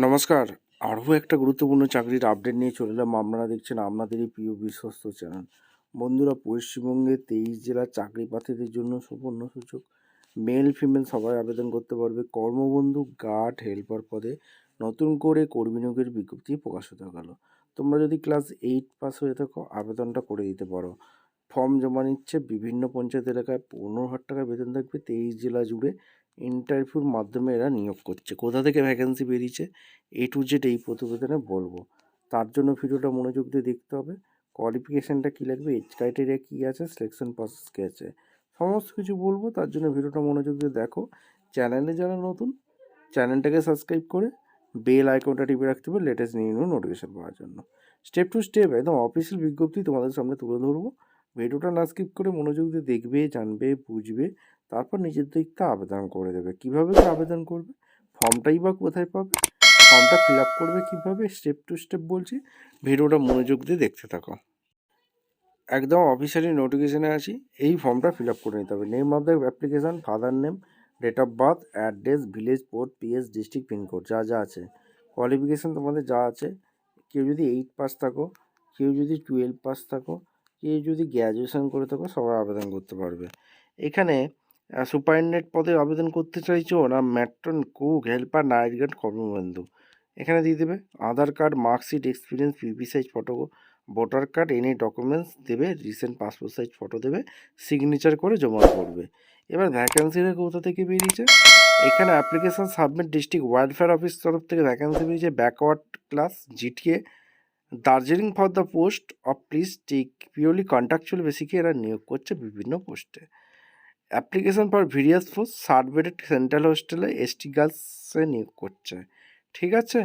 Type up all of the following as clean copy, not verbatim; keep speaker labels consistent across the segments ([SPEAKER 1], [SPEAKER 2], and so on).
[SPEAKER 1] নমস্কার। আরও একটা গুরুত্বপূর্ণ চাকরির আপডেট নিয়ে চলে এলাম। আপনারা দেখছেন আপনাদেরই প্রিয় বিশ্বস্ত চ্যানেল। বন্ধুরা, পশ্চিমবঙ্গে 23 জেলার চাকরি প্রার্থীদের জন্য সুবর্ণ সুযোগ। মেল ফিমেল সবাই আবেদন করতে পারবে। কর্মবন্ধু গার্ড হেল্পার পদে নতুন করে কর্মী নিয়োগের বিজ্ঞপ্তি প্রকাশিত গেল। তোমরা যদি ক্লাস 8 পাস হয়ে থাকো আবেদনটা করে দিতে পারো। ফর্ম জমা নিচ্ছে বিভিন্ন পঞ্চায়েত এলাকায়। 15,000 টাকা বেতন থাকবে। 23 জেলা জুড়ে ইন্টারভিউর মাধ্যমে এরা নিয়োগ করছে। কোথা থেকে ভ্যাকেন্সি বেরিয়েছে A to Z এই প্রতিবেদনে বলবো। তার জন্য ভিডিওটা মনোযোগ দিয়ে দেখতে হবে। কোয়ালিফিকেশানটা কী লাগবে, এজ ক্রাইটেরিয়া কী আছে, সিলেকশন প্রসেস কী আছে, সমস্ত কিছু বলবো। তার জন্য ভিডিওটা মনোযোগ দিয়ে দেখো। চ্যানেলে যারা নতুন, চ্যানেলটাকে সাবস্ক্রাইব করে বেল আইকনটা টিপে রাখতে হবে লেটেস্ট নিউ নোটিফিকেশান পাওয়ার জন্য। স্টেপ টু স্টেপ একদম অফিসিয়াল বিজ্ঞপ্তি তোমাদের সামনে তুলে ধরবো। ভিডিওটা না স্কিপ করে মনোযোগ দিয়ে দেখবে, জানবে, বুঝবে, তারপর নিজের দিকটা আবেদন করে দেবে। কীভাবে আবেদন করবে, ফর্মটাই বা কোথায় পাবে, ফর্মটা ফিল আপ করবে কীভাবে, স্টেপ টু স্টেপ বলছি। ভিডিওটা মনোযোগ দিয়ে দেখতে থাকো। একদম অফিসিয়ালি নোটিফিকেশানে আছি। এই ফর্মটা ফিল আপ করে নিতে হবে। Name of the application, father name, date of birth, address, village, post, PS, district, pincode, যা যা আছে। কোয়ালিফিকেশান তোমাদের যা আছে, কেউ যদি 8 পাস থাকো, কেউ যদি 12 পাস থাকো, কেউ যদি গ্র্যাজুয়েশন করে থাকো, সবাই আবেদন করতে পারবে। এখানে সুপারিনটেন্ডেন্ট পদে আবেদন করতে চাইছো না matron, cook, helper, night guard, কর্মবন্ধু, এখানে দিয়ে দেবে Aadhaar card, marksheet, experience, PP size photo, voter card, any documents দেবে, রিসেন্ট পাসপোর্ট সাইজ ফটো দেবে, সিগনেচার করে জমা করবে। এবার ভ্যাকেন্সিটা কোথা থেকে বেরিয়েছে, এখানে application submit district welfare office তরফ থেকে ভ্যাকেন্সি বেরিয়েছে। Backward class GTA Darjeeling for the post of please take purely contractual বেসিকে এরা নিয়োগ করছে বিভিন্ন পোস্টে। Application for various post, 60 bedded central হোস্টেলে এসটি গার্লসে নিয়োগ করছে, ঠিক আছে।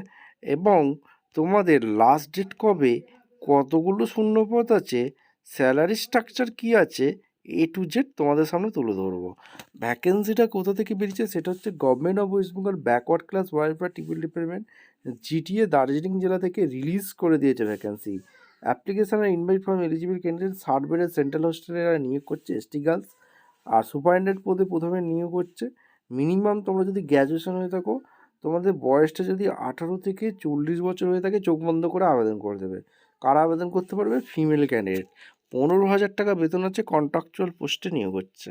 [SPEAKER 1] এবং তোমাদের লাস্ট ডেট কবে, কতগুলো শূন্যপদ আছে, স্যালারি স্ট্রাকচার কী আছে, A to Z তোমাদের সামনে তুলে ধরবো। ভ্যাকেন্সিটা কোথা থেকে বেরিয়েছে সেটা হচ্ছে government of West Bengal backward class welfare টিপিল department GTA Darjeeling জেলা থেকে রিলিজ করে দিয়েছে ভ্যাকেন্সি। অ্যাপ্লিকেশন আর ইনভাইট ফর্ম এলিজিবল ক্যান্ডিডেট, 60 বেডের সেন্ট্রাল হোস্টেলে এরা নিয়োগ করছে এসটি গার্লস। আর সুপারিনটেন্ডেন্ট পদে প্রথমে নিয়োগ হচ্ছে। মিনিমাম তোমরা যদি গ্র্যাজুয়েশন হয়ে থাকো, তোমাদের বয়সটা যদি 18 থেকে 40 বছর হয়ে থাকে, চোখ বন্ধ করে আবেদন করে দেবে। কারা আবেদন করতে পারবে, ফিমেল ক্যান্ডিডেট। 15,000 টাকা বেতন আছে, কন্ট্রাকচুয়াল পোস্টে নিয়োগ হচ্ছে।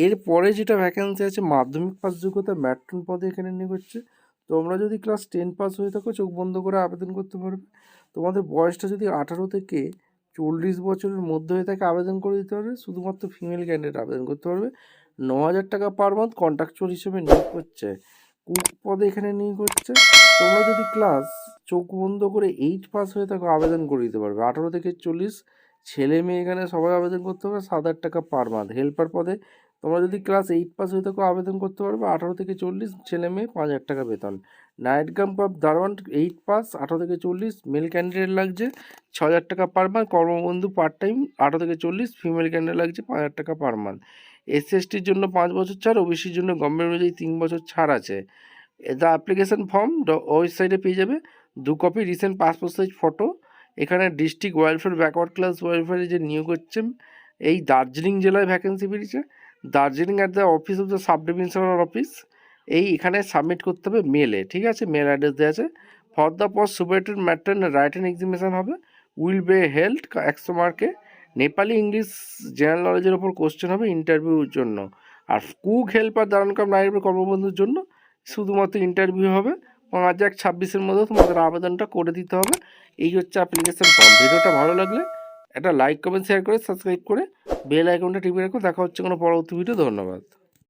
[SPEAKER 1] এরপরে যেটা ভ্যাকেন্সি আছে, মাধ্যমিক পাস যোগ্যতা ম্যাট্রন পদে এখানে নিয়োগ হচ্ছে। তোমরা যদি ক্লাস 10 পাস হয়ে থাকো, চোখ বন্ধ করে আবেদন করতে পারবে। তোমাদের বয়সটা যদি 18 থেকে 40 বছরের মধ্যে হয়ে থাকে, আবেদন করে দিতে পারবে। শুধুমাত্র ফিমেল ক্যান্ডিডেট আবেদন করতে পারবে। 9,000 টাকা পার মান্থ কন্ট্রাকচুয়াল হিসেবে নিয়োগ করছে। কুক পদে এখানে নিয়োগ হচ্ছে। তোমরা যদি ক্লাস চোখ বন্ধ করে 8 পাস হয়ে থাকো, আবেদন করে দিতে পারবে। 18 থেকে 40 ছেলে মেয়ে এখানে সবাই আবেদন করতে পারবে। 7,000 টাকা পার মান্থ। হেল্পার পদে তোমরা যদি ক্লাস 8 পাস হয়ে থাকো, আবেদন করতে পারবে। 18 থেকে 40 ছেলে মেয়ে, 5,000 টাকা বেতন। নাইট গার্ড বা দারোয়ান 8 পাস, 18 থেকে 40 মেল ক্যান্ডিডেট লাগছে 6,000 টাকা পার মান্থ। কর্মবন্ধু পার্ট টাইম 18 থেকে 40 ফিমেল ক্যান্ডিডেট লাগছে 5,000 টাকা পার মান্থ। এসসি এসটির জন্য 5 বছর ছাড়, ওবিসির জন্য গভর্নমেন্ট অনুযায়ী 3 বছর ছাড় আছে। দ্য অ্যাপ্লিকেশন ফর্ম ওয়েবসাইটে পেয়ে যাবে। 2 copy recent passport size photo. এখানে ডিস্ট্রিক্ট ওয়েলফেয়ার ব্যাকওয়ার্ড ক্লাস ওয়েলফেয়ারে যে নিয়োগ হচ্ছে, এই দার্জিলিং জেলায় ভ্যাকেন্সি বেরিয়েছে। Darjeeling at the office of the sub divisional office, এই এখানে সাবমিট করতে হবে মেলে, ঠিক আছে। মেল অ্যাড্রেস দেওয়া আছে। For the post superintendent matron writing examination হবে, উইল বি হেল্ড 100 মার্কে। নেপালি, ইংলিশ, জেনারেল নলেজের ওপর কোশ্চেন হবে ইন্টারভিউর জন্য। আর কুক, হেল্পার, দারোয়ান কাম নাইট কর্মবন্ধুর জন্য শুধুমাত্র ইন্টারভিউ হবে। 5/26-এর মধ্যে তোমাদের আবেদনটা করে দিতে হবে। এই হচ্ছে অ্যাপ্লিকেশন ফর্ম। ভিডিওটা ভালো লাগলে একটা লাইক, কমেন্ট, শেয়ার করে সাবস্ক্রাইব করে বেল আইকনটা টিপে রাখো। দেখা হচ্ছে কোনো পরবর্তী ভিডিও। ধন্যবাদ।